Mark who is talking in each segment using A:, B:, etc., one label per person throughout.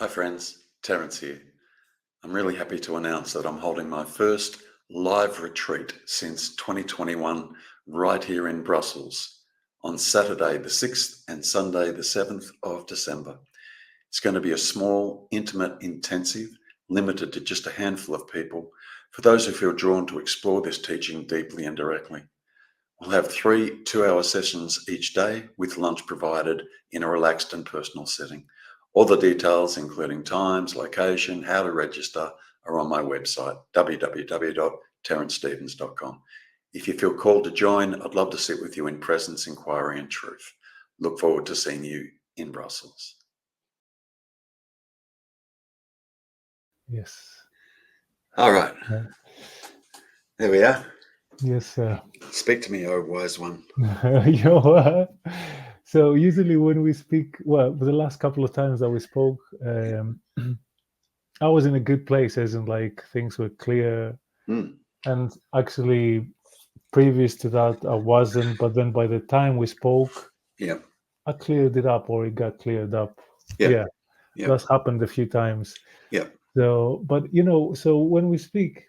A: Hi friends, Terrence here. I'm really happy to announce that I'm holding my first live retreat since 2021 right here in Brussels on Saturday the 6th and Sunday the 7th of December. It's going to be a small, intimate, intensive, limited to just a handful of people for those who feel drawn to explore this teaching deeply and directly. We'll have 3 two-hour sessions each day with lunch provided in a relaxed and personal setting. All the details, including times, location, how to register, are on my website, www.terrencestevens.com. If you feel called to join, I'd love to sit with you in presence, inquiry, and truth. Look forward to seeing you in Brussels.
B: Yes.
A: All right. There we are.
B: Yes.
A: Speak to me, O wise one.
B: So usually when we speak, well, the last couple of times that we spoke, I was in a good place, as in like things were clear. And actually, previous to that, I wasn't. But then by the time we spoke, I cleared it up, or it got cleared up. Yeah. That's happened a few times. So, but so when we speak,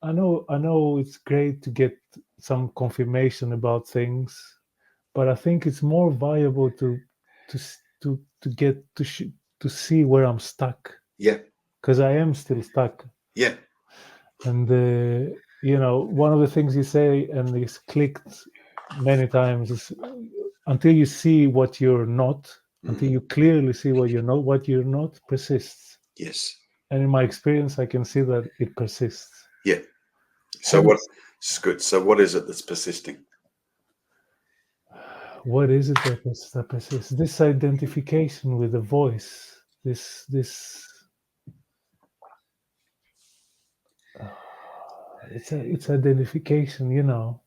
B: I know it's great to get some confirmation about things, but I think it's more viable to get to see where I'm stuck.
A: Yeah.
B: Because I am still stuck.
A: Yeah.
B: And one of the things you say, and it's clicked many times, is until you see what you're not, until you clearly see what you're not persists.
A: Yes.
B: And in my experience, I can see that it persists.
A: Yeah. So what? It's good. So what is it that's persisting?
B: What is it that persists? This identification with the voice. It's identification.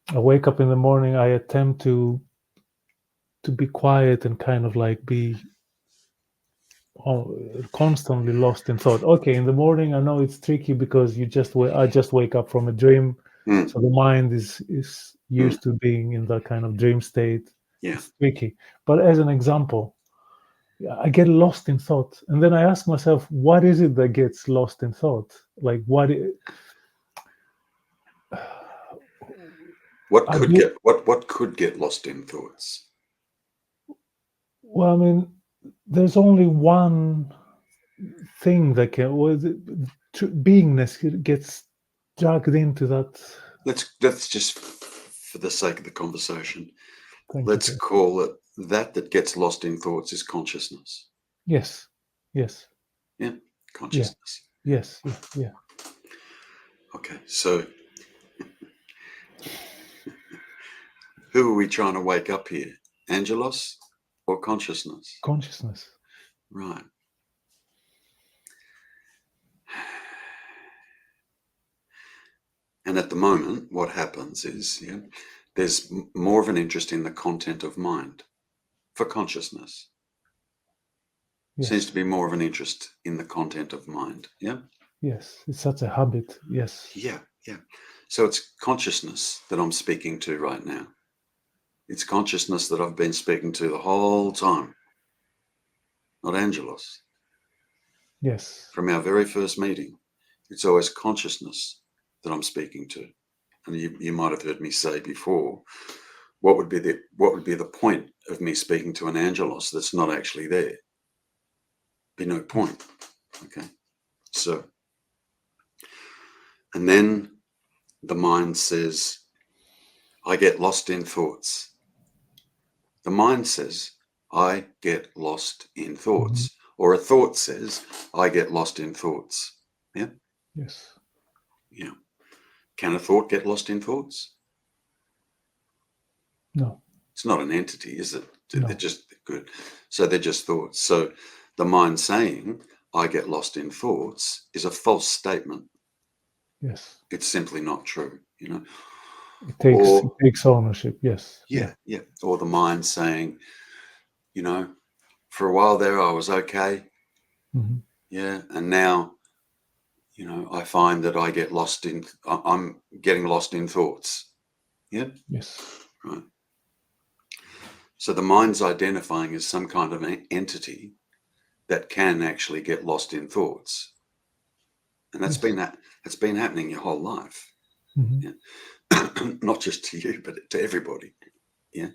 B: I wake up in the morning. I attempt to be quiet and kind of like be constantly lost in thought. Okay, in the morning, I know it's tricky because I just wake up from a dream, so the mind is used to being in that kind of dream state.
A: Yeah.
B: It's tricky. But as an example, I get lost in thought, and then I ask myself, what is it that gets lost in thought? Like what
A: could get lost in thoughts?
B: Well, I mean, there's only one thing that can, beingness gets dragged into that.
A: Let's just, for the sake of the conversation, let's
B: You.
A: call it that gets lost in thoughts is consciousness.
B: Yes.
A: Yeah, consciousness.
B: Yes. Yeah.
A: Okay, so who are we trying to wake up here? Angelos or consciousness?
B: Consciousness.
A: Right. And at the moment, what happens is, there's more of an interest in the content of mind for consciousness.
B: Yes.
A: Seems to be more of an interest in the content of mind. Yeah.
B: Yes, it's such a habit. Yes.
A: Yeah. So it's consciousness that I'm speaking to right now. It's consciousness that I've been speaking to the whole time, not Angelos.
B: Yes.
A: From our very first meeting, it's always consciousness that I'm speaking to. And you might have heard me say before, what would be the point of me speaking to an Angelos that's not actually there? Be no point. Okay. So, and then the mind says, I get lost in thoughts. The mind says, I get lost in thoughts. Or a thought says, I get lost in thoughts. Yeah?
B: Yes.
A: Yeah. Can a thought get lost in thoughts?
B: No.
A: It's not an entity, is it?
B: No.
A: They're just good. So they're just thoughts. So the mind saying, I get lost in thoughts is a false statement.
B: Yes.
A: It's simply not true,
B: It takes ownership. Yes.
A: Yeah. Or the mind saying, for a while there I was okay. Yeah. And now, I find that I'm getting lost in thoughts. Yeah.
B: Yes.
A: Right. So the mind's identifying as some kind of an entity that can actually get lost in thoughts. And that's been happening your whole life.
B: Mm-hmm.
A: Yeah. Not just to you, but to everybody. Yeah.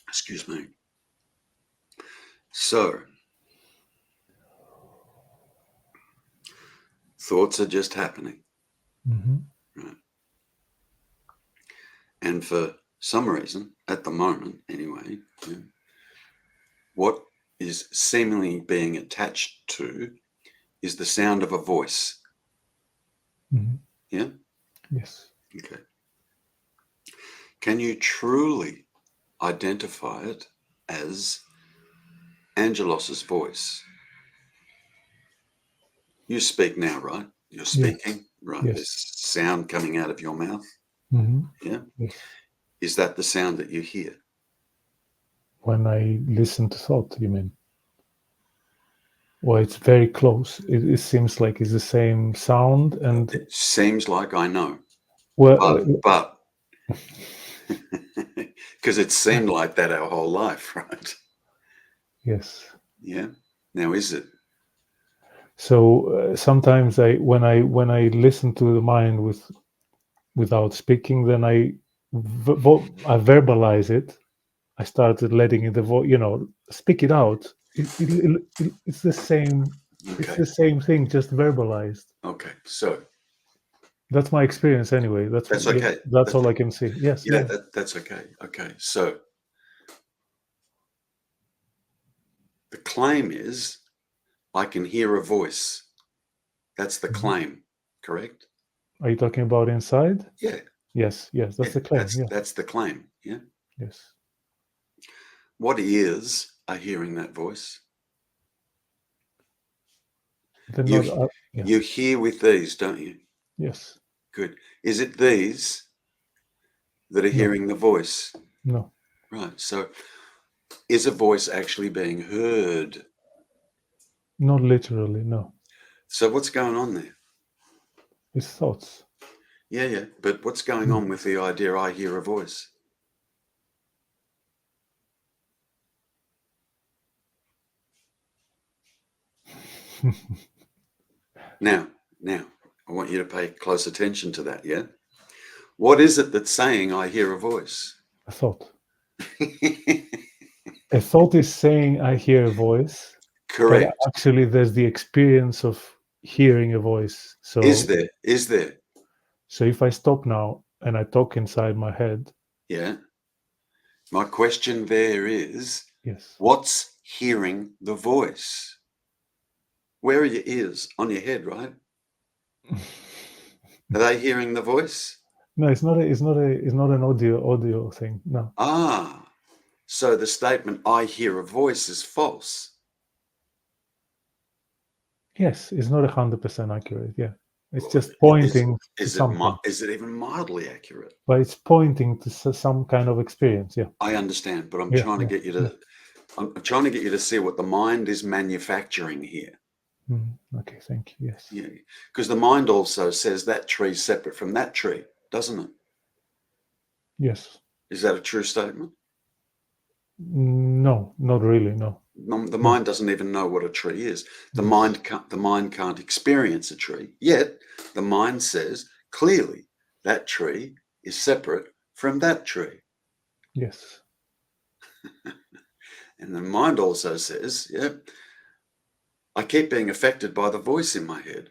A: Excuse me. So, thoughts are just happening.
B: Mm-hmm.
A: Right. And for some reason, at the moment anyway, what is seemingly being attached to is the sound of a voice.
B: Mm-hmm.
A: Yeah?
B: Yes.
A: Okay. Can you truly identify it as Angelos's voice? You speak now, right? You're speaking,
B: Yes.
A: right?
B: Yes.
A: There's sound coming out of your mouth.
B: Mm-hmm.
A: Yeah?
B: Yes.
A: Is that the sound that you hear?
B: When I listen to thought, you mean? Well, it's very close. It seems like it's the same sound, and
A: It seems like I know,
B: well,
A: but because it seemed like that our whole life, right?
B: yes.
A: Yeah. Now, is it?
B: So sometimes when I listen to the mind without speaking, then I verbalize it. I started letting it speak it out. It's the same. It's
A: Okay.
B: the same thing, just verbalized.
A: Okay. So
B: That's my experience anyway.
A: that's okay.
B: That's all I can see. Yes.
A: Yeah,
B: Yeah.
A: that's okay. Okay. So the claim is I can hear a voice. That's the
B: Mhm.
A: claim, correct?
B: Are you talking about inside?
A: Yeah.
B: Yes. Yes. That's
A: Yeah.
B: the claim. Yeah.
A: That's the claim. Yeah.
B: Yes.
A: What ears are hearing that voice?
B: They're
A: You
B: not. Yeah.
A: you hear with these, don't you?
B: Yes.
A: Good. Is it these that are
B: No.
A: hearing the voice?
B: No.
A: Right. So is a voice actually being heard?
B: Not literally. No.
A: So what's going on there?
B: It's thoughts.
A: Yeah, yeah. But what's going on with the idea I hear a voice? Now, I want you to pay close attention to that, yeah? What is it that's saying I hear a voice?
B: A thought. A thought is saying I hear a voice, but
A: Correct.
B: actually there's the experience of hearing a voice.
A: Is
B: So
A: there? Is there?
B: so if I stop now and I talk inside my head,
A: Yeah. My question there is,
B: yes.
A: what's hearing the voice? Where are your ears? On your head, right? Are they hearing the voice?
B: No, it's not an audio thing. No.
A: Ah, so the statement I hear a voice is false.
B: Yes, it's not 100% accurate. Yeah. It's just pointing to something.
A: Is it even mildly accurate?
B: But it's pointing to some kind of experience. Yeah.
A: I understand, but I'm
B: Yeah.
A: trying to get you to I'm trying to get you to see what the mind is manufacturing here.
B: Okay, thank you. Yes.
A: Yeah, because the mind also says that tree's separate from that tree, doesn't it?
B: Yes.
A: Is that a true statement?
B: No, not really. No.
A: The
B: No.
A: mind doesn't even know what a tree is. The
B: Yes.
A: mind can't experience a tree. Yet the mind says clearly that tree is separate from that tree.
B: Yes.
A: And the mind also says, yeah, I keep being affected by the voice in my head.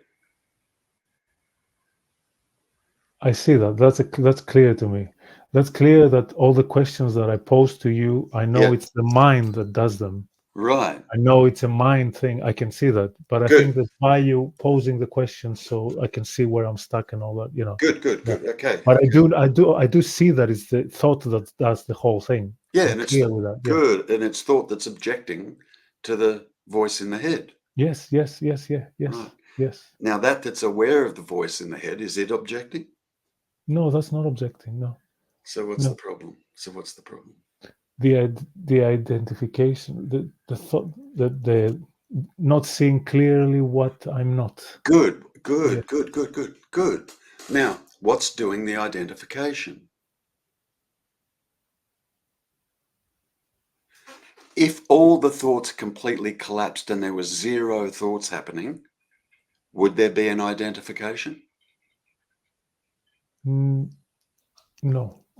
B: I see that. That's clear to me. That's clear that all the questions that I pose to you, I know
A: Yeah,
B: it's the mind that does them.
A: right.
B: I know it's a mind thing. I can see that. But I
A: Good.
B: think that by you posing the questions, so I can see where I'm stuck and all that,
A: Good.
B: Yeah.
A: Okay.
B: But I do see that it's the thought that does the whole thing.
A: Yeah,
B: I'm
A: and it's
B: clear with that. Yeah.
A: good, and it's thought that's objecting to the voice in the head.
B: Yes. Yes. Yes. Yeah. Yes.
A: Right.
B: Yes.
A: Now that's aware of the voice in the head, is it objecting?
B: No, that's not objecting. No.
A: So what's
B: No.
A: the problem?
B: The identification, the thought, the not seeing clearly what I'm not.
A: Good.
B: Yeah.
A: Now, what's doing the identification? If all the thoughts completely collapsed and there was zero thoughts happening, would there be an identification?
B: No.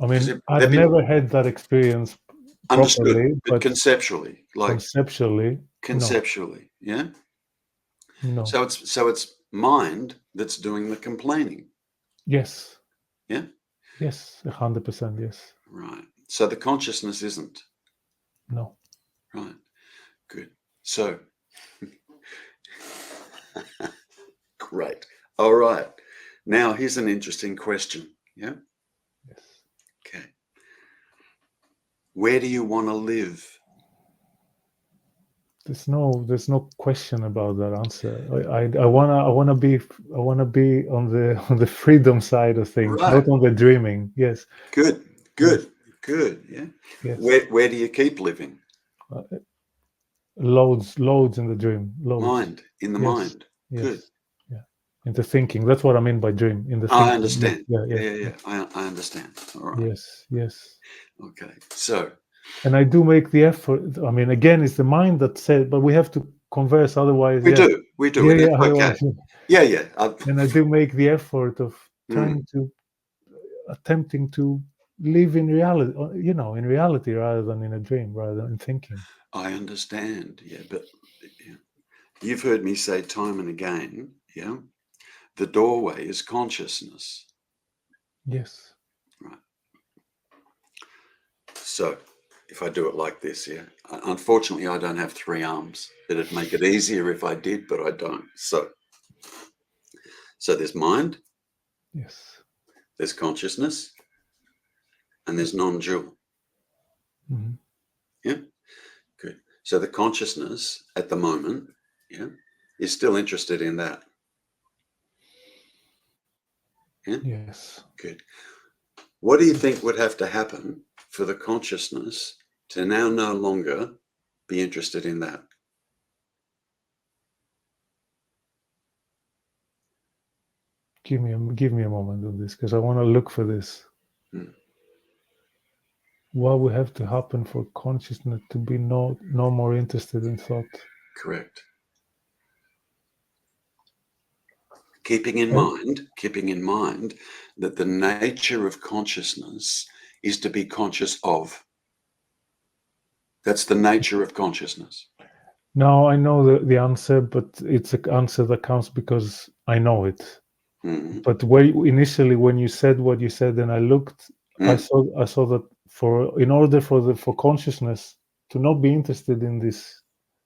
B: I mean, I've never had that experience
A: understood,
B: properly,
A: but conceptually,
B: conceptually,
A: yeah?
B: no.
A: So it's mind that's doing the complaining.
B: Yes.
A: Yeah?
B: Yes, 100%, yes.
A: Right. So the consciousness isn't.
B: No.
A: Right. Good. So, great. All right. Now, here's an interesting question. Yeah?
B: Yes.
A: Okay. Where do you want to live?
B: There's no question about that answer. I wanna be on the freedom side of things,
A: Right.
B: not on the dreaming. Yes.
A: Good.
B: Yes.
A: Yeah.
B: Yes.
A: Where do you keep living?
B: Loads in the dream. Loads.
A: Mind. In the
B: Yes.
A: mind.
B: Yes.
A: Good.
B: Yeah. Into thinking. That's what I mean by dream. In the thinking.
A: I understand.
B: Yeah.
A: I understand. All right.
B: Yes.
A: Okay. So.
B: And I do make the effort. I mean, again, it's the mind that said, but we have to converse. Otherwise,
A: We do.
B: Yeah.
A: And it's
B: Otherwise,
A: okay. Yeah.
B: And I do make the effort of attempting to live in reality, in reality rather than in a dream, rather than in thinking.
A: I understand. Yeah. But you've heard me say time and again, yeah, the doorway is consciousness.
B: Yes.
A: Right. So if I do it like this, yeah, unfortunately, I don't have 3 arms. It'd make it easier if I did, but I don't. So there's mind.
B: Yes.
A: There's consciousness. And there's non-dual.
B: Mm-hmm.
A: Yeah. Good. So the consciousness at the moment, yeah, is still interested in that. Yeah.
B: Yes.
A: Good. What do you think would have to happen for the consciousness to now no longer be interested in that?
B: Give me a moment on this, because I want to look for this. What would have to happen for consciousness to be no more interested in thought?
A: Correct. Keeping in mind that the nature of consciousness is to be conscious of. That's the nature of consciousness.
B: Now I know the answer, but it's an answer that counts because I know it.
A: Mm-hmm.
B: But initially when you said what you said, and I looked, I saw that in order for consciousness to not be interested in this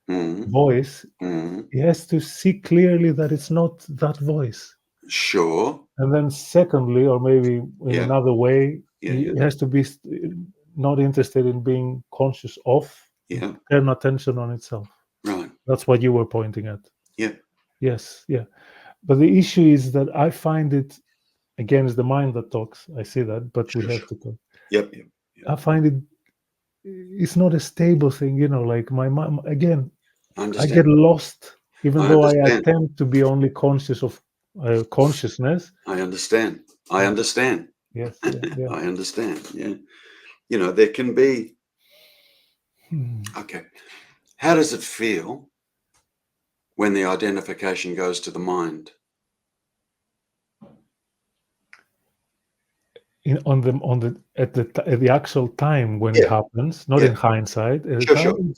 B: voice, it has to see clearly that it's not that voice.
A: Sure.
B: And then secondly, or maybe in another way, it has to be not interested in being conscious of, turn attention on itself.
A: Right.
B: That's what you were pointing at.
A: Yeah.
B: Yes. Yeah. But the issue is that I find it, again, it's the mind that talks. I see that, but we have to talk.
A: Yep.
B: I find it's not a stable thing, like my mind, again, I get lost, even though I attempt to be only conscious of consciousness.
A: I understand.
B: Yes. Yeah.
A: I understand. Yeah. There can be. Okay. How does it feel when the identification goes to the mind?
B: At the actual time when it happens, not in hindsight. At the time,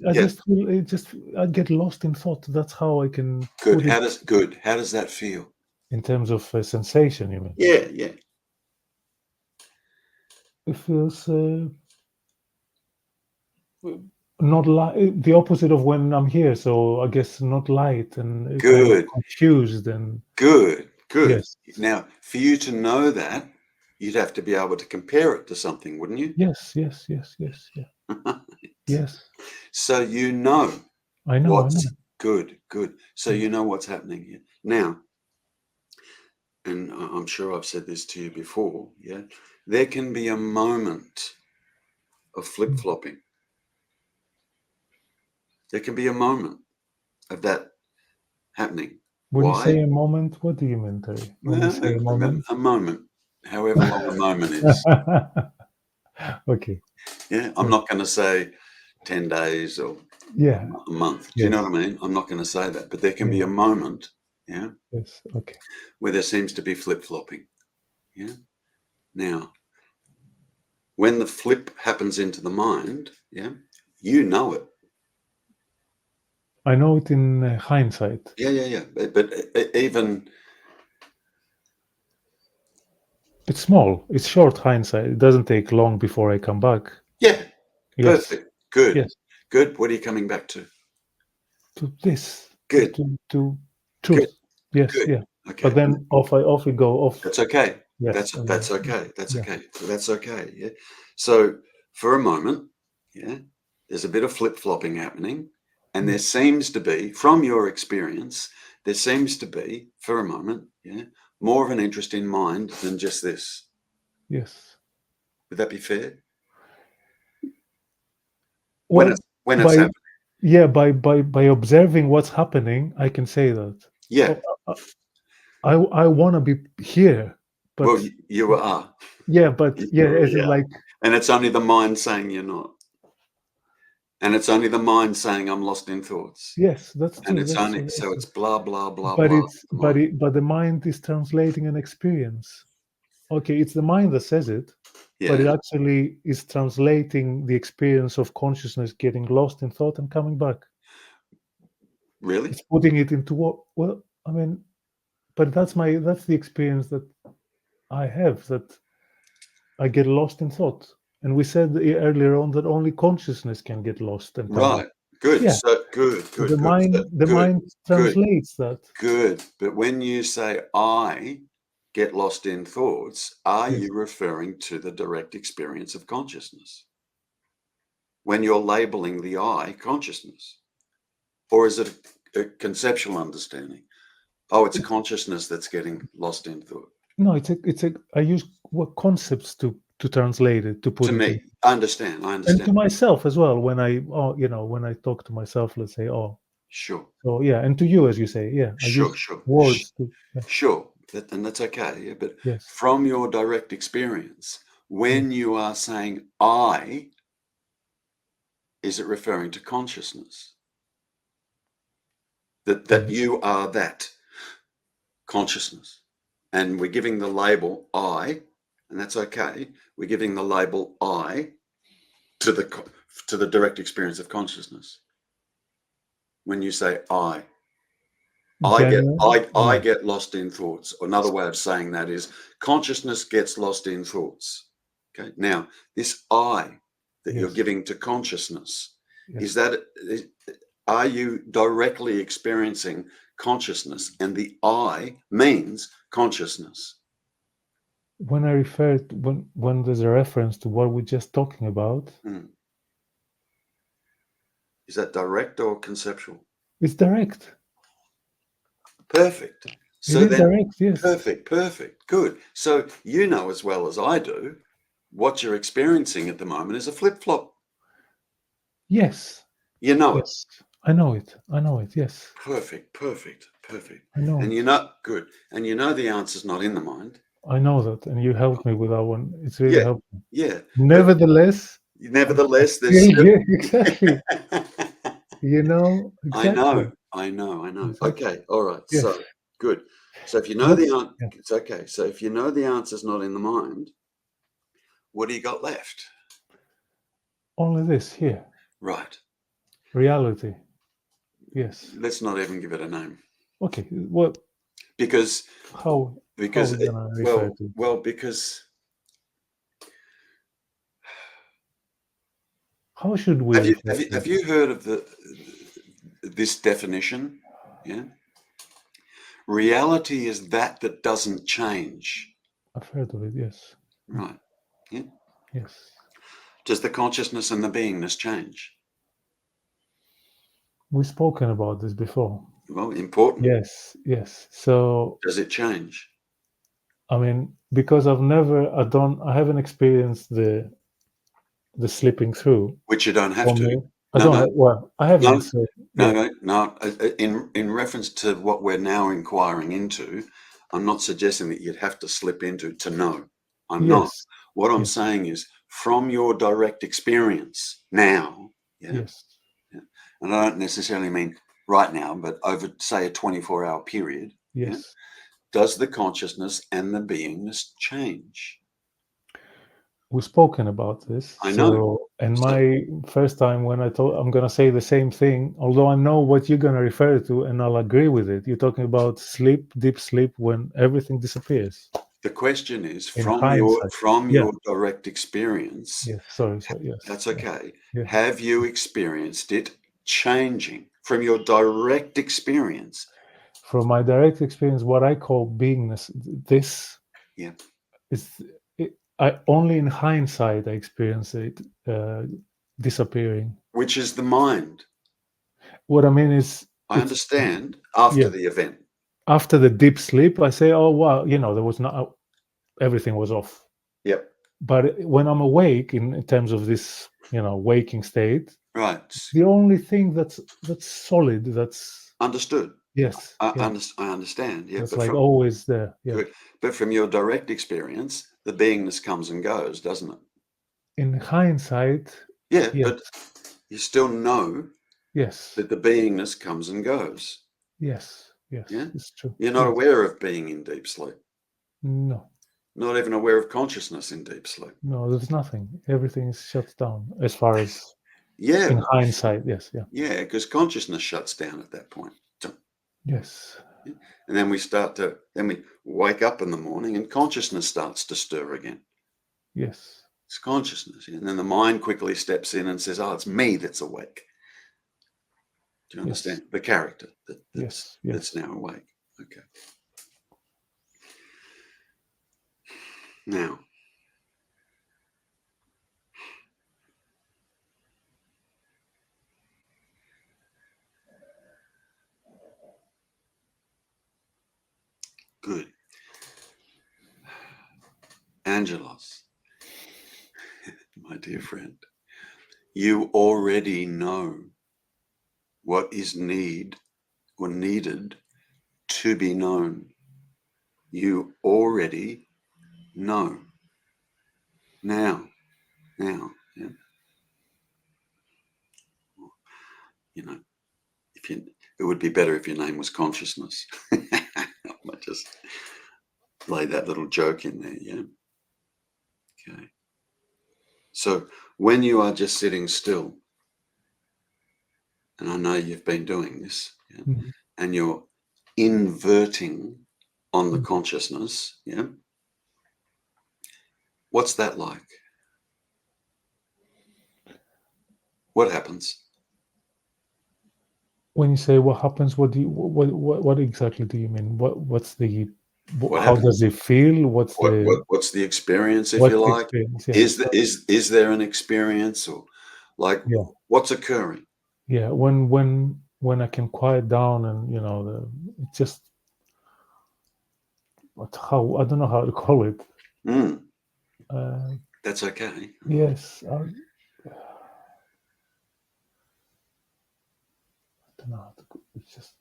B: I get lost in thought. That's how I can.
A: Good. How does that feel?
B: In terms of sensation, you mean?
A: Yeah.
B: It feels not light. The opposite of when I'm here. So I guess not light and kind of confused and.
A: Good.
B: Yes.
A: Now, for you to know that, you'd have to be able to compare it to something, wouldn't you?
B: Yes. Yeah. Yes.
A: So
B: I know.
A: what's good. So you know what's happening here. Now, and I'm sure I've said this to you before, yeah, there can be a moment of flip-flopping. There can be a moment of that happening.
B: When you say a moment, what do you mean, Terry? When you say a moment?
A: A moment, however long a moment is.
B: Okay.
A: Yeah, I'm not going to say 10 days or a month. Do
B: yes.
A: you know what I mean? I'm not going to say that, but there can be a moment,
B: yes, okay,
A: where there seems to be flip-flopping. Now, when the flip happens into the mind, you know it.
B: I know it in hindsight.
A: Yeah. But even...
B: It's small. It's short hindsight. It doesn't take long before I come back.
A: Yeah.
B: Yes.
A: Perfect. Good.
B: Yes.
A: Good. What are you coming back to?
B: To this.
A: Good.
B: To truth.
A: Good.
B: Yes.
A: Good.
B: Yeah.
A: Okay.
B: But then off we go. Off.
A: That's okay.
B: Yes.
A: That's okay. That's okay. That's okay. Yeah. So for a moment, there's a bit of flip-flopping happening, and there seems to be, from your experience, there seems to be, for a moment, more of an interest in mind than just this.
B: Yes.
A: Would that be fair?
B: Well,
A: when it's happening.
B: Yeah, by observing what's happening, I can say that.
A: Yeah.
B: I want to be here, but
A: well, you are.
B: Yeah, but is it like?
A: And it's only the mind saying you're not. And it's only the mind saying I'm lost in thoughts.
B: Yes, that's true.
A: And it's only so it's blah blah blah
B: but
A: blah.
B: But the mind is translating an experience. Okay, it's the mind that says it, but it actually is translating the experience of consciousness getting lost in thought and coming back.
A: Really?
B: It's putting it into what? Well, I mean, but that's the experience that I have, that I get lost in thought. And we said earlier on that only consciousness can get lost and come back.
A: Good.
B: Yeah.
A: So good.
B: The mind translates that.
A: Good. But when you say I get lost in thoughts, are you referring to the direct experience of consciousness? When you're labeling the I consciousness? Or is it a conceptual understanding? Oh, it's consciousness that's getting lost in thought.
B: No, I use what concepts to translate it, to put
A: to
B: it
A: me.
B: in.
A: I understand.
B: And to myself as well, when I when I talk to myself, let's say,
A: sure.
B: So and to you, as you say, I use words to.
A: Sure, and that's okay. Yeah, but
B: yes.
A: From your direct experience, when you are saying I, is it referring to consciousness? That you are that consciousness, and we're giving the label I, and that's okay. We're giving the label I to the direct experience of consciousness. When you say I get lost in thoughts. Another way of saying that is consciousness gets lost in thoughts. Okay. Now, this I that you're giving to consciousness, are you directly experiencing consciousness? And the I means consciousness.
B: When I refer to, when there's a reference to what we're just talking about,
A: is that direct or conceptual?
B: It's direct.
A: Perfect.
B: So it is direct, yes.
A: Perfect. Good. So you know as well as I do, what you're experiencing at the moment is a flip-flop.
B: Yes.
A: You know it.
B: I know it. Yes.
A: Perfect.
B: I know.
A: And you know, good. And you know the answer's not in the mind.
B: I know that, and you helped me with that one. It's really helpful.
A: Yeah.
B: Nevertheless,
A: there's
B: exactly. Exactly.
A: I know.
B: Exactly.
A: Okay. All right.
B: Yes.
A: So good. So if you know the answer, it's okay. So if you know the answer's not in the mind, what do you got left?
B: Only this here.
A: Right.
B: Reality. Yes.
A: Let's not even give it a name.
B: Okay. Well,
A: because
B: how we gonna refer to it?
A: Well, because
B: how should we?
A: Have you heard of this definition? Yeah. Reality is that doesn't change.
B: I've heard of it. Yes.
A: Right. Yeah.
B: Yes.
A: Does the consciousness and the beingness change?
B: We've spoken about this before.
A: Well, important.
B: Yes. So
A: does it change?
B: I mean, because I haven't experienced the slipping through.
A: Which you don't have to.
B: I haven't.
A: No. In reference to what we're now inquiring into, I'm not suggesting that you'd have to slip into to know. I'm not. What I'm saying is, from your direct experience now, Yeah?
B: Yes.
A: Yeah. And I don't necessarily mean right now, but over, say, a 24-hour period.
B: Yes.
A: Yeah? Does the consciousness and the beingness change?
B: We've spoken about this.
A: I know.
B: And my first time when I told, I'm going to say the same thing, although I know what you're going to refer to and I'll agree with it. You're talking about sleep, deep sleep, when everything disappears.
A: The question is,
B: In
A: from
B: hindsight.
A: your direct experience,
B: Yes, sorry, yes.
A: That's okay.
B: Yeah.
A: Have you experienced it changing from your direct experience?
B: From my direct experience, what I call beingness, this is, I only in hindsight I experience it disappearing.
A: Which is the mind.
B: What I mean is,
A: I understand after the event.
B: After the deep sleep, I say, oh wow, there was not, everything was off.
A: Yep.
B: But when I'm awake, in terms of this, waking state,
A: right,
B: the only thing that's solid, that's
A: understood.
B: Yes,
A: I understand. Yeah,
B: it's like always there. Yeah.
A: Good. But from your direct experience, the beingness comes and goes, doesn't it?
B: In hindsight,
A: yeah,
B: yes.
A: But you still know
B: yes
A: that the beingness comes and goes.
B: Yes,
A: Yeah,
B: it's true.
A: You're not aware of being in deep sleep.
B: No.
A: Not even aware of consciousness in deep sleep.
B: No, there's nothing. Everything is shut down as far as
A: in
B: hindsight. Yes,
A: yeah, because consciousness shuts down at that point.
B: Yes.
A: And then we wake up in the morning and consciousness starts to stir again.
B: Yes.
A: It's consciousness. And then the mind quickly steps in and says, oh, it's me that's awake. Do you understand? The character that's now awake. Okay. Now, good. Angelos, my dear friend, you already know what is needed to be known. You already know. Now, yeah. It would be better if your name was consciousness. I might just lay that little joke in there, yeah? Okay. So when you are just sitting still, and I know you've been doing this, and you're inverting on the consciousness, what's that like? What happens?
B: When you say what happens, what exactly do you mean? What's the
A: What
B: how
A: happens?
B: does it feel?
A: What's the experience, if you like? Is there an experience, or like what's occurring?
B: Yeah, when I can quiet down and it just I don't know how to call it.
A: That's okay.
B: Yes. I don't know how to. It's just.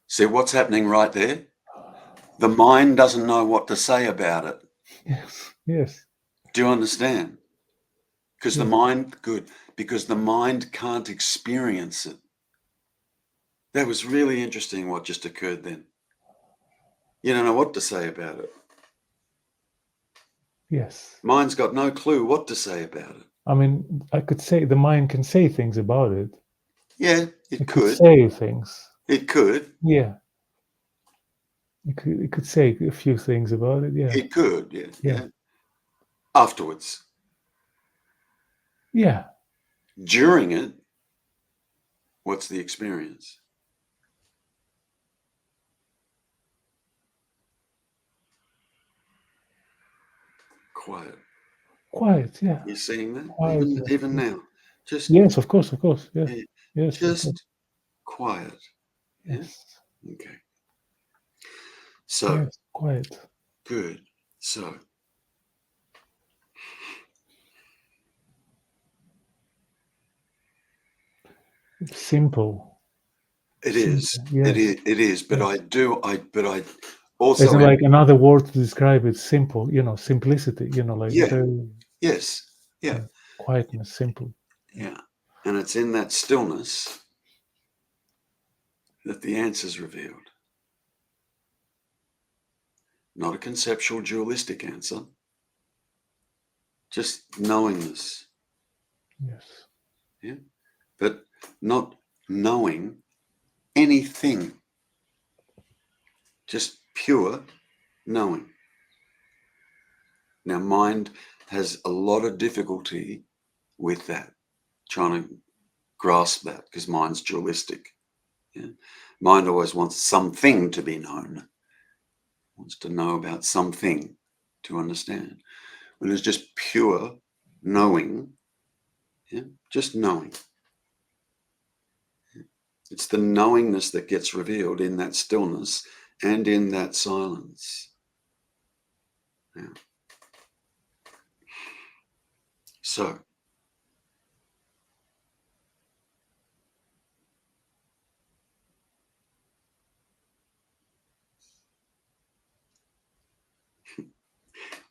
A: See what's happening right there? The mind doesn't know what to say about it.
B: Yes.
A: Do you understand? Because the mind can't experience it. That was really interesting what just occurred then. You don't know what to say about it.
B: Yes.
A: Mind's got no clue what to say about it.
B: I mean, I could say the mind can say things about it.
A: Yeah, it could
B: say things.
A: It could.
B: Yeah. It could say a few things about it. Yeah.
A: It could. Yeah. Afterwards.
B: Yeah.
A: During it, what's the experience? Quiet.
B: Quiet, yeah.
A: You're seeing that?
B: Quiet,
A: even now. Just
B: yes, of course. Yeah. Yes.
A: Just quiet.
B: Yes.
A: Okay. So
B: yes, quiet.
A: Good. So
B: it's simple.
A: It is.
B: Yes.
A: It is. But I also
B: isn't like another word to describe it. Simple. Simplicity.
A: Yeah.
B: Very,
A: Yes. Yeah.
B: Quietness, simple.
A: Yeah. And it's in that stillness that the answer's revealed. Not a conceptual dualistic answer. Just knowingness.
B: Yes.
A: Yeah. But not knowing anything. Just pure knowing. Now, mind has a lot of difficulty with that, trying to grasp that, because mind's dualistic. Yeah? Mind always wants something to be known, wants to know about something to understand. When it's just pure knowing, just knowing. It's the knowingness that gets revealed in that stillness and in that silence. Yeah. So,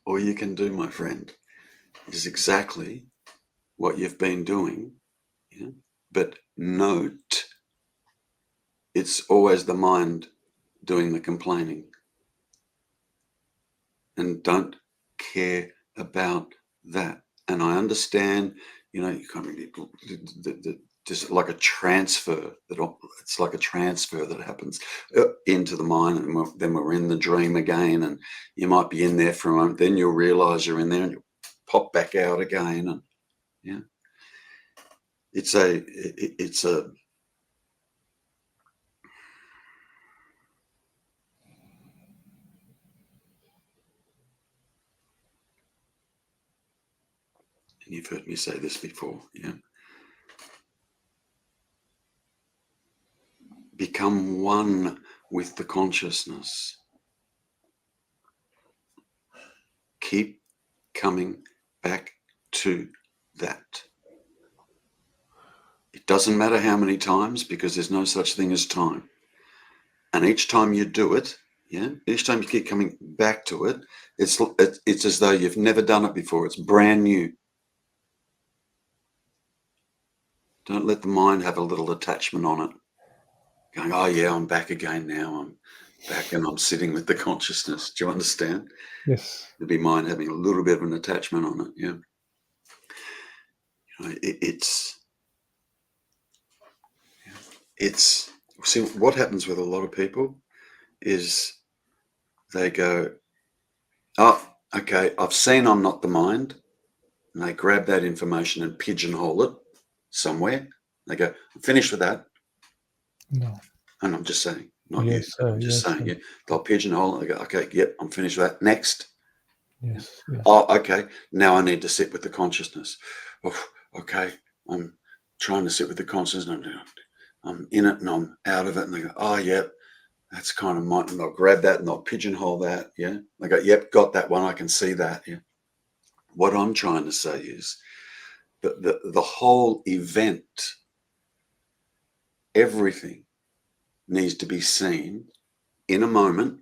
A: all you can do, my friend, is exactly what you've been doing, but note it's always the mind doing the complaining. And don't care about that. And I understand, you kind of just like a transfer it's like a transfer that happens into the mind, and then we're in the dream again, and you might be in there for a moment, then you'll realize you're in there and you'll pop back out again, and it's a and you've heard me say this before, become one with the consciousness. Keep coming back to that. It doesn't matter how many times, because there's no such thing as time. And each time you do it, each time you keep coming back to it, it's as though you've never done it before. It's brand new. Don't let the mind have a little attachment on it. Going, oh yeah, I'm back again now. I'm back and I'm sitting with the consciousness. Do you understand?
B: Yes.
A: There'd be mind having a little bit of an attachment on it. It's see, what happens with a lot of people is they go, oh, okay, I've seen I'm not the mind. And they grab that information and pigeonhole it somewhere. They go, I'm finished with that.
B: No.
A: And I'm just saying, not
B: yes,
A: you. I'm just saying, they'll pigeonhole it. They go, okay, yep, I'm finished with that. Next.
B: Yes.
A: Oh, okay, now I need to sit with the consciousness. Oh, okay, I'm trying to sit with the consciousness. I'm in it and I'm out of it. And they go, oh, yep, that's kind of mine. And they'll grab that and they'll pigeonhole that. Yeah. They go, yep, got that one. I can see that. Yeah. What I'm trying to say is that the whole event, everything needs to be seen in a moment,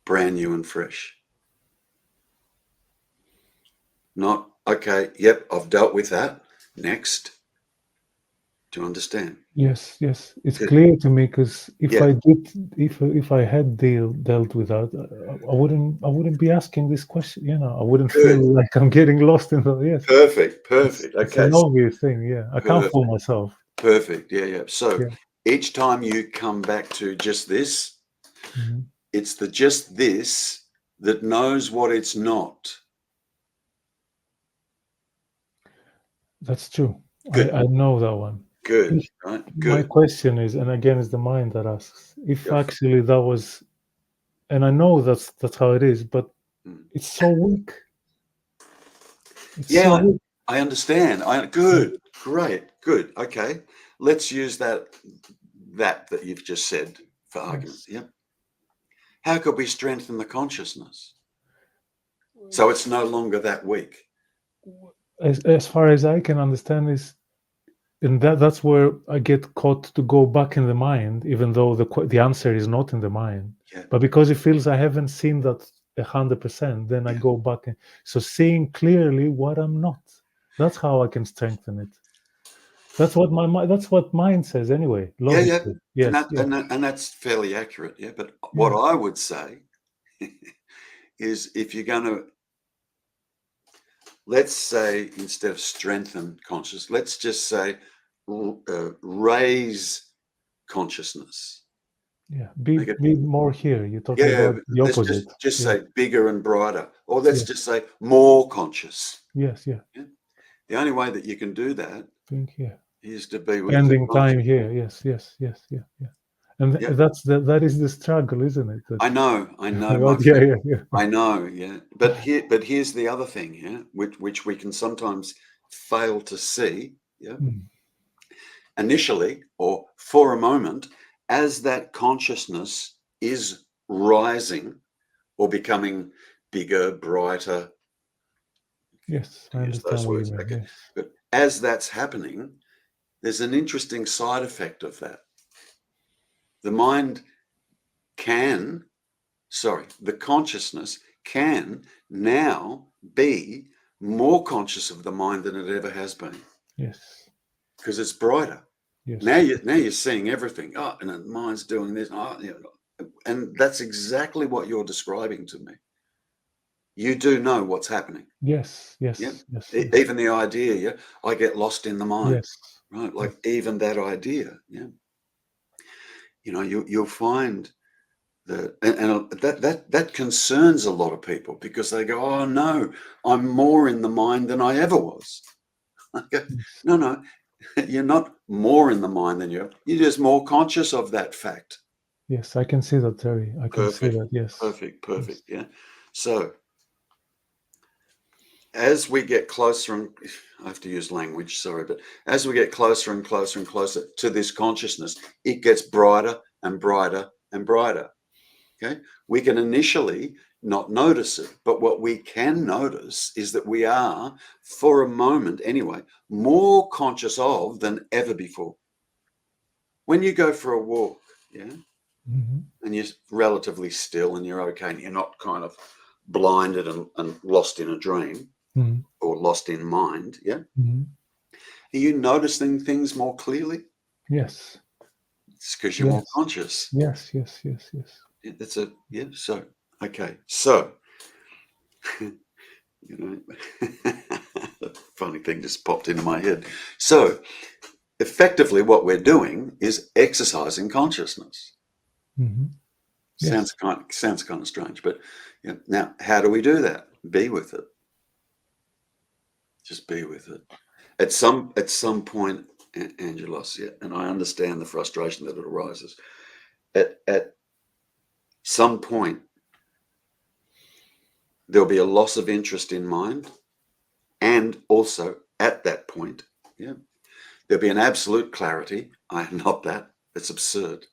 A: brand new and fresh. Not, okay, yep, I've dealt with that. Next. Do you understand?
B: Yes. It's clear to me, because if I had dealt with that, I wouldn't be asking this question. I wouldn't feel like I'm getting lost in the
A: Perfect.
B: It's an obvious thing. I can't fool myself.
A: Perfect. Yeah. So each time you come back to just this, it's the just this that knows what it's not.
B: That's true. I know that one.
A: Good. Right. Good.
B: My question is, and again, it's the mind that asks, if actually that was, and I know that's how it is, but it's so weak.
A: I understand. Good. Great. Good. Okay. Let's use that you've just said for argument. Yep. How could we strengthen the consciousness so it's no longer that weak?
B: As far as I can understand is, and that's where I get caught to go back in the mind, even though the answer is not in the mind. But because it feels I haven't seen that 100%, then I go back. So seeing clearly what I'm not, that's how I can strengthen it. That's what mind says anyway, logically. Yes,
A: and that's fairly accurate. Yeah, but what I would say is, if you're going to, let's say, instead of strengthen consciousness, let's just say raise consciousness.
B: Yeah, be more here. You're talking about the opposite.
A: Let's just say bigger and brighter, or let's just say more conscious.
B: Yes, yeah.
A: The only way that you can do that is to be with
B: spending time here. Yes. And that is the struggle, isn't it?
A: I know. I know. Yeah. But here's the other thing, which we can sometimes fail to see. Yeah. Initially, or for a moment, as that consciousness is rising or becoming bigger, brighter.
B: Yes, I understand what you mean.
A: Okay. But as that's happening, there's an interesting side effect of that. The consciousness can now be more conscious of the mind than it ever has been.
B: Yes.
A: Because it's brighter. Yes. Now you're seeing everything. Oh, and the mind's doing this. Oh, and that's exactly what you're describing to me. You do know what's happening.
B: Yes.
A: Even the idea, I get lost in the mind. Yes. Right? Like even that idea, you'll find that, and that concerns a lot of people, because they go, oh no, I'm more in the mind than I ever was. I go, no, you're not more in the mind than you're just more conscious of that fact.
B: Yes, I can see that, Terry. I can see that. Yes.
A: Perfect. Yes. Yeah. So as we get closer, and I have to use language, sorry, but as we get closer and closer and closer to this consciousness, it gets brighter and brighter and brighter. Okay. We can initially not notice it, but what we can notice is that we are, for a moment anyway, more conscious of than ever before. When you go for a walk, and you're relatively still and you're okay, and you're not kind of blinded and lost in a dream or lost in mind, are you noticing things more clearly?
B: Yes.
A: It's because you're more conscious.
B: Yes.
A: It's so okay. So funny thing just popped into my head. So effectively what we're doing is exercising consciousness. Sounds kind of strange, but now how do we do that? Be with it. Just be with it. At some point, Angelos, and I understand the frustration that it arises. At some point, there'll be a loss of interest in mind, and also at that point, there'll be an absolute clarity. I am not that. It's absurd.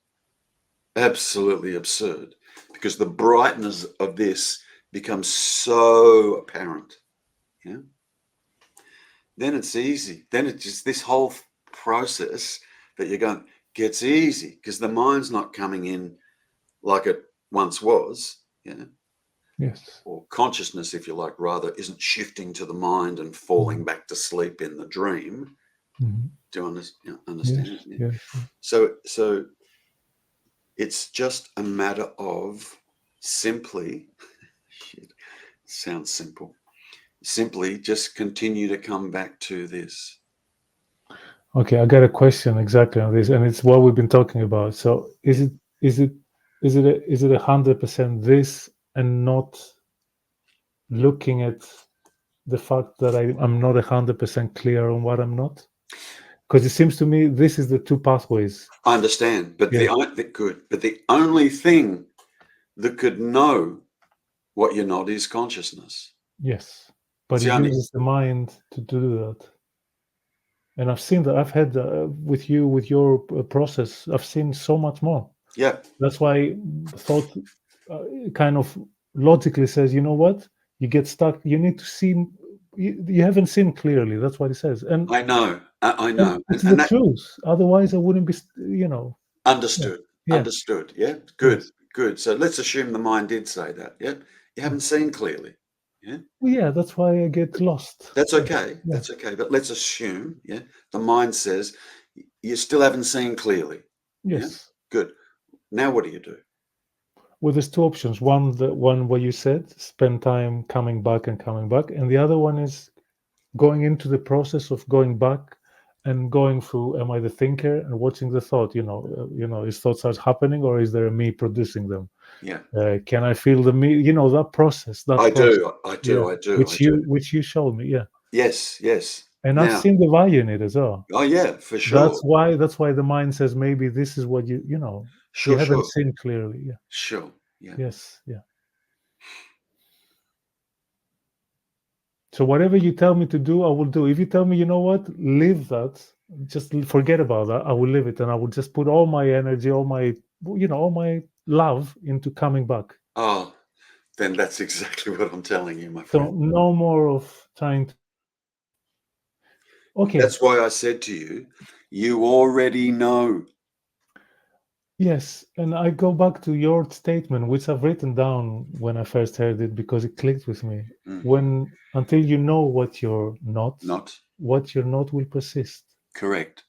A: Absolutely absurd, because the brightness of this becomes so apparent. Then it's easy. Then it's just this whole process that you're going gets easy, because the mind's not coming in like it once was.
B: Yes.
A: Or consciousness, if you like, rather, isn't shifting to the mind and falling back to sleep in the dream. Do you understand?
B: Yes.
A: So it's just a matter of simply, sounds simple, simply just continue to come back to this.
B: Okay, I got a question exactly on this, and it's what we've been talking about. So is it 100% this, and not looking at the fact that I'm not 100% clear on what I'm not? Because it seems to me this is the two pathways.
A: I understand, but the only thing that could know what you're not is consciousness.
B: Yes, but it uses the mind to do that. And I've seen that. I've had with your process, I've seen so much more.
A: Yeah.
B: That's why thought kind of logically says, you know what? You get stuck. You need to see. You haven't seen clearly. That's what it says. And
A: I know.
B: It's the truth. Otherwise, I wouldn't be.
A: Understood. Yeah. Understood. Yeah. Good. Yes. Good. So let's assume the mind did say that. Yeah. You haven't seen clearly. Yeah.
B: Well, yeah, that's why I get lost.
A: That's okay.
B: Yeah.
A: That's okay. But let's assume, the mind says you still haven't seen clearly.
B: Yes.
A: Yeah? Good. Now what do you do?
B: Well, there's two options. One, the one what you said, spend time coming back, and the other one is going into the process of going back and going through. Am I the thinker and watching the thought? Is thoughts are happening, or is there a me producing them?
A: Yeah.
B: Can I feel the me? That process.
A: I do.
B: Which you showed me. Yeah.
A: Yes.
B: And
A: Now,
B: I've seen the value in it as well.
A: Oh yeah, for sure.
B: That's why the mind says maybe this is what you haven't seen clearly. Yeah.
A: Sure. Yeah.
B: Yes. Yeah. So whatever you tell me to do, I will do. If you tell me, you know what, leave that, just forget about that, I will leave it, and I will just put all my energy, all my love into coming back.
A: Oh, then that's exactly what I'm telling you, my
B: So
A: friend.
B: no more of trying to. Okay.
A: That's why I said to you, you already know.
B: Yes, and I go back to your statement, which I've written down when I first heard it because it clicked with me. Until you know what you're not, what you're not will persist.
A: Correct.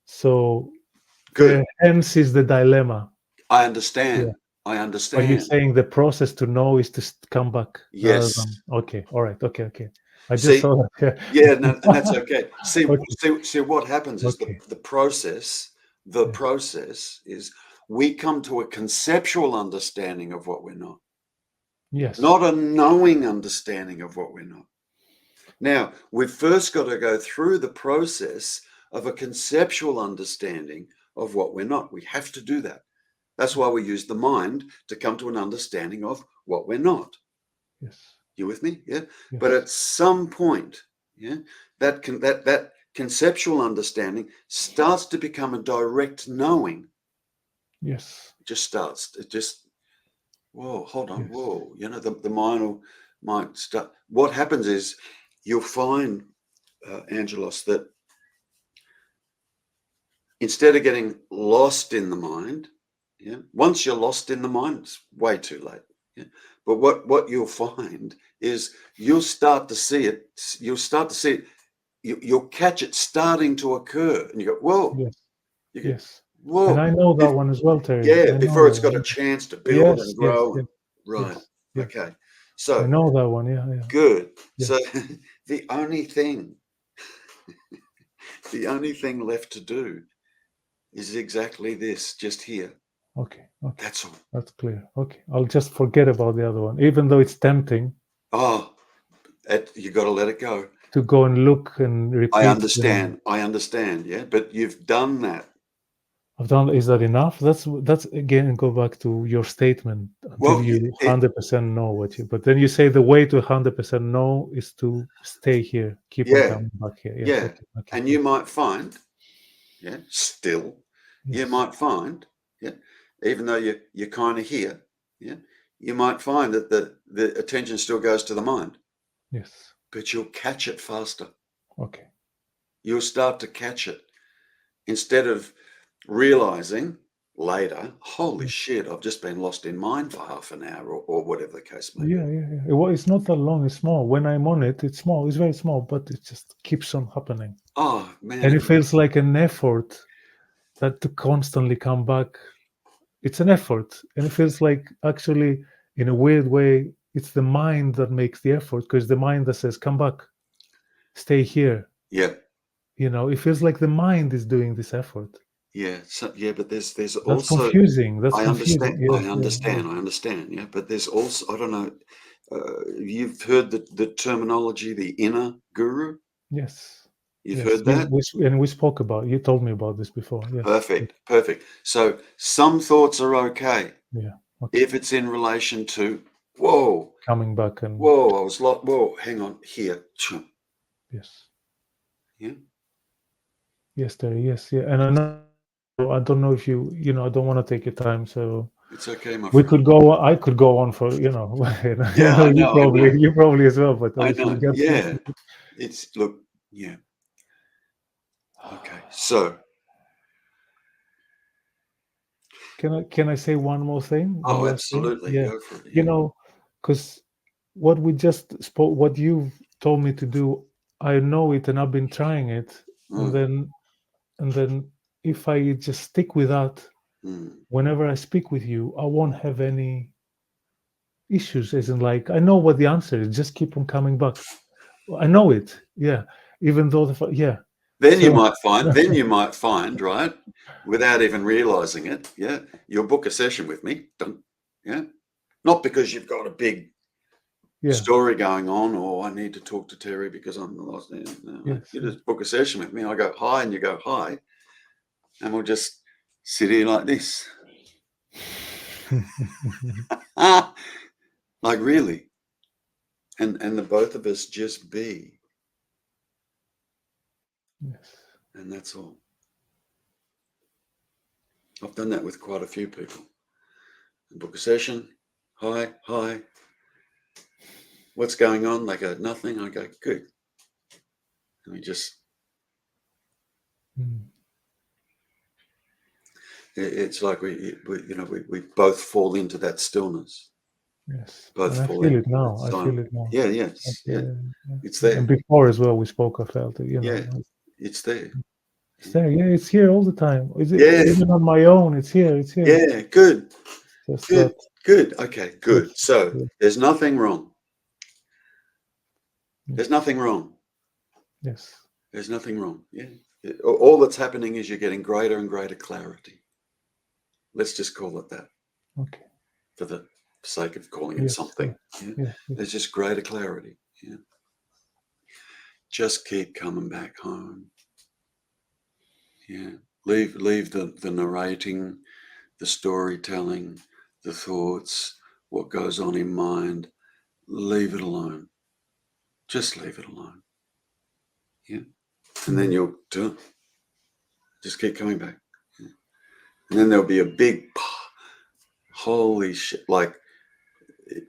B: So,
A: good.
B: Hence is the dilemma.
A: I understand.
B: Yeah.
A: I understand.
B: Are you saying the process to know is to come back?
A: Yes.
B: Okay. All right. Okay. I just
A: see,
B: saw that.
A: Yeah, no, and that's okay. See,
B: Okay.
A: see what happens is the process. The process is we come to a conceptual understanding of what we're not.
B: Yes.
A: Not a knowing understanding of what we're not. Now, we've first got to go through the process of a conceptual understanding of what we're not. We have to do that. That's why we use the mind to come to an understanding of what we're not.
B: Yes.
A: You with me? Yeah.
B: Yes.
A: But at some point, that conceptual understanding starts to become a direct knowing.
B: Yes.
A: It just starts. It just, whoa, hold on, whoa. The mind might start. What happens is you'll find, Angelos, that instead of getting lost in the mind, once you're lost in the mind, it's way too late. Yeah. But what you'll find is you'll start to see it. You'll start to see it. You'll catch it starting to occur, and you go, "Whoa!"
B: Yes.
A: Yes. Whoa!
B: And I know that one as well, Terry.
A: Yeah, before it's got a chance to build and grow.
B: Yes.
A: Right.
B: Yes.
A: Okay. So
B: I know that one. Yeah.
A: Good.
B: Yes.
A: So the only thing left to do is exactly this, just here.
B: Okay.
A: That's all.
B: That's clear. Okay. I'll just forget about the other one, even though it's tempting.
A: Oh, you got to let it go.
B: To go and look and repeat.
A: I understand. Yeah, but you've done that.
B: I've done. Is that enough? That's again, go back to your statement until you 100% know what you. But then you say the way to 100% know is to stay here, keep on coming back here. Yes,
A: yeah. Okay, and you might find, still, you might find, even though you're kind of here, you might find that the attention still goes to the mind.
B: Yes.
A: But you'll catch it faster.
B: Okay.
A: You'll start to catch it instead of realizing later, holy shit, I've just been lost in mind for half an hour or whatever the case may be.
B: Yeah. Well, it's not that long, it's small. When I'm on it, it's small. It's very small, but it just keeps on happening.
A: Oh, man.
B: And it feels like an effort that to constantly come back. It's an effort. And it feels like actually, in a weird way, it's the mind that makes the effort, because the mind that says, come back, stay here.
A: Yeah.
B: It feels like the mind is doing this effort.
A: Yeah, but there's
B: That's
A: also
B: confusing. That's
A: confusing.
B: Yeah,
A: I understand. Yeah, but there's also, I don't know. You've heard the terminology, the inner guru.
B: Yes.
A: You've heard that,
B: we spoke about. You told me about this before. Yes.
A: Perfect. So some thoughts are okay.
B: Yeah.
A: Okay. If it's in relation to
B: coming back and
A: I was lost. Hang on here.
B: Yes.
A: Yeah.
B: Yes, Terry. Yes. Yeah. And I don't know if I don't want to take your time, so
A: it's okay, my friend.
B: We could go. I could go on for Yeah,
A: I know,
B: you probably as well. But
A: I know. Yeah. It's look. Yeah. Okay. So.
B: Can I say one more thing?
A: Oh, absolutely.
B: Yeah.
A: Go for it. Yeah.
B: because what we just spoke, what you've told me to do, I know it and I've been trying it. And then if I just stick with that, whenever I speak with you, I won't have any issues. As in, like, I know what the answer is. Just keep on coming back. I know it. Yeah. Even though
A: Then you might find, right, without even realizing it, you'll book a session with me. Not because you've got a big story going on, or I need to talk to Terry because I'm lost. You just book a session with me. I go hi and you go hi, and we'll just sit here like this. Like, really. And the both of us just be.
B: Yes.
A: And that's all. I've done that with quite a few people. I book a session. Hi. What's going on? They go, nothing. I go, good. And we just, it's like we both fall into that stillness.
B: Yes.
A: Both
B: and I
A: fall
B: feel
A: into
B: it now.
A: that
B: I feel it now.
A: Yeah, yes. It's there.
B: And before as well, we spoke, I felt it,
A: it's there.
B: It's there. Yeah, it's here all the time. Is it even on my own? It's here.
A: Yeah, good.
B: Just
A: good. Okay, good. So there's nothing wrong. There's nothing wrong.
B: Yes.
A: There's nothing wrong. Yeah. All that's happening is you're getting greater and greater clarity. Let's just call it that.
B: Okay.
A: For the sake of calling it something. There's just greater clarity. Yeah. Just keep coming back home. Yeah. Leave the narrating, the storytelling, the thoughts, what goes on in mind. Leave it alone. Just leave it alone. Yeah. And then you'll do it. Just keep coming back. Yeah. And then there'll be a big holy shit. Like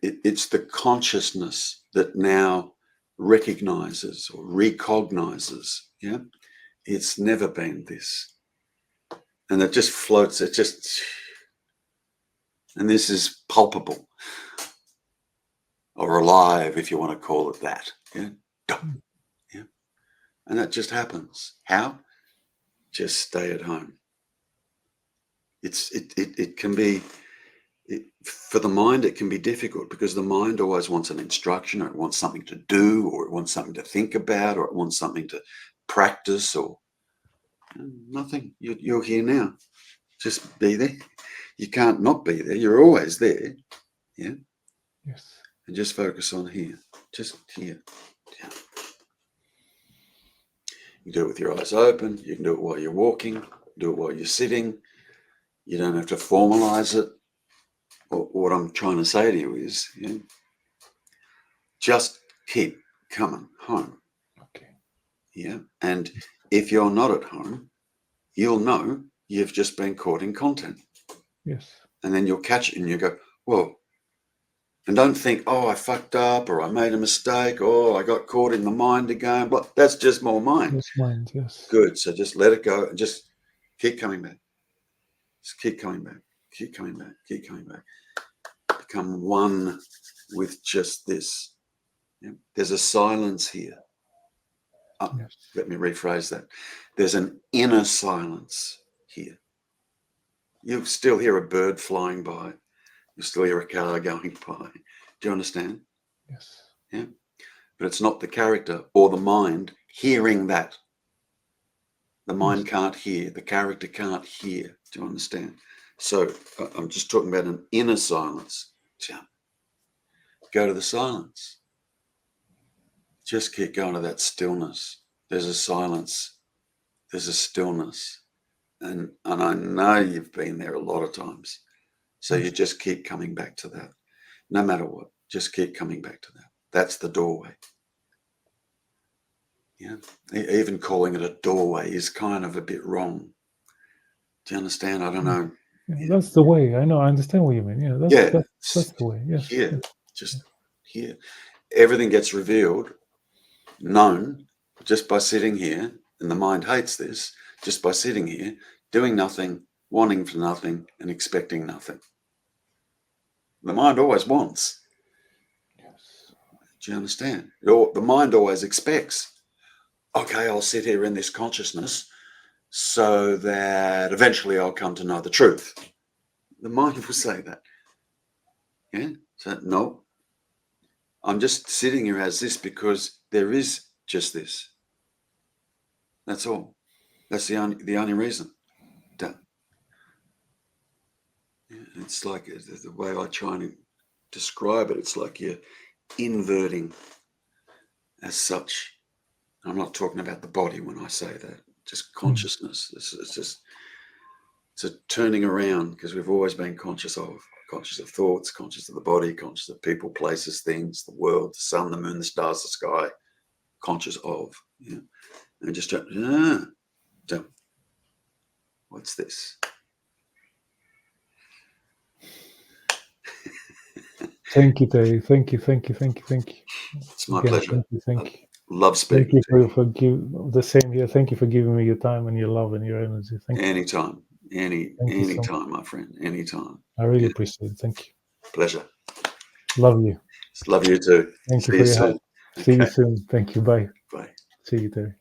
A: it's the consciousness that now recognizes or recognizes. Yeah. It's never been this. And it just floats. It just, and this is palpable or alive, if you want to call it that. Yeah. Yeah. And that just happens. How? Just stay at home. It can be, for the mind, it can be difficult because the mind always wants an instruction, or it wants something to do, or it wants something to think about, or it wants something to practice, or nothing. You're here now. Just be there. You can't not be there. You're always there. Yeah.
B: Yes.
A: And just focus on here. Just here. Yeah. You can do it with your eyes open. You can do it while you're walking. Do it while you're sitting. You don't have to formalize it. What I'm trying to say to you is, just keep coming home.
B: Okay.
A: Yeah. And if you're not at home, you'll know you've just been caught in content.
B: Yes.
A: And then you'll catch it and you go, whoa. And don't think, oh, I fucked up, or I made a mistake, or I got caught in the mind again. But that's just more mind.
B: Yes, mind, yes.
A: Good. So just let it go and just keep coming back. Just keep coming back. Keep coming back. Keep coming back. Become one with just this. Yeah. There's a silence here. Yes. Let me rephrase that. There's an inner silence here. You still hear a bird flying by. You still hear a car going by. Do you understand?
B: Yes.
A: Yeah. But it's not the character or the mind hearing that. The mind can't hear. The character can't hear. Do you understand? So I'm just talking about an inner silence. Go to the silence. Just keep going to that stillness. There's a silence. There's a stillness. And I know you've been there a lot of times. So you just keep coming back to that. No matter what, just keep coming back to that. That's the doorway. Yeah. Even calling it a doorway is kind of a bit wrong. Do you understand? I don't know.
B: Yeah, that's the way. I know. I understand what you mean. Yeah, that's the way. Yes.
A: Here, just here. Everything gets revealed, known, just by sitting here. And the mind hates this. Just by sitting here, doing nothing, wanting for nothing, and expecting nothing. The mind always wants. Do you understand? The mind always expects, okay, I'll sit here in this consciousness so that eventually I'll come to know the truth. The mind will say that. Yeah? So, no, I'm just sitting here as this because there is just this. That's all. That's the only reason. It's like the way I try and describe it, it's like you're inverting as such. I'm not talking about the body when I say that, just consciousness. It's a turning around, because we've always been conscious of thoughts, conscious of the body, conscious of people, places, things, the world, the sun, the moon, the stars, the sky, conscious of. Yeah. And just what's this?
B: Thank you, Terry. Thank you.
A: It's my pleasure.
B: Thank you.
A: Love speaking
B: to you. Thank you the same here. Thank you for giving me your time and your love and your energy. Thank you.
A: Anytime. Anytime, my friend. Anytime.
B: I really appreciate it. Thank you.
A: Pleasure.
B: Love you.
A: Love you too.
B: Thank you for your help. See you soon. Thank you. Bye.
A: Bye.
B: See you, Terry.